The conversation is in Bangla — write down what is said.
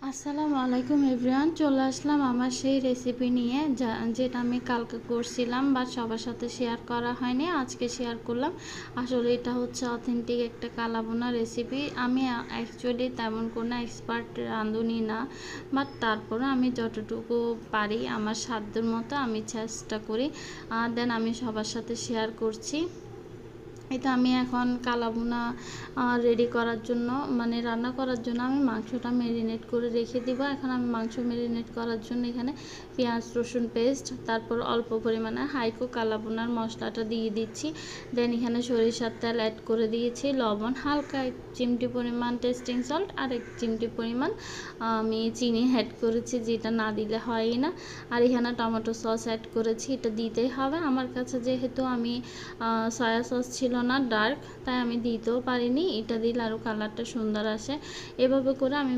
আসসালামু আলাইকুম এভরিওয়ান, চলে আসলাম আমার সেই রেসিপি নিয়ে যেটা আমি কালকে করছিলাম বাট সবার সাথে শেয়ার করা হয়নি, আজকে শেয়ার করলাম। আসলে এটা হচ্ছে অথেন্টিক একটা কালাবোনা রেসিপি। আমি অ্যাকচুয়ালি তেমন কোনো এক্সপার্ট রাঁধুনি না, বাট তারপরে আমি যতটুকু পারি আমার সাধ্যের মতো আমি চেষ্টা করি, দেন আমি সবার সাথে শেয়ার করছি। এটা আমি এখন কালাভুনা রেডি করার জন্য, মানে রান্না করার জন্য আমি মাংসটা ম্যারিনেট করে রেখে দিব। এখন আমি মাংস ম্যারিনেট করার জন্য এখানে পেঁয়াজ রসুন পেস্ট, তারপর অল্প পরিমাণে হাইকো কালাভুনার মশলাটা দিয়ে দিচ্ছি। দেন এখানে সরিষার তেল অ্যাড করে দিয়েছি, লবণ হালকা 1 চিমটি পরিমাণ টেস্টিং সল্ট আর 1 চিমটি পরিমাণ আমি চিনি অ্যাড করেছি, যেটা না দিলে হয়ই না। আর এখানে টমেটো সস অ্যাড করেছি, এটা দিতেই হবে। আমার কাছে যেহেতু আমি সয়া সস ছিল না ডার্ক, তাই আমি দিতেও পারিনি। এটা দিলে আরও কালারটা সুন্দর আসে। এভাবে করে আমি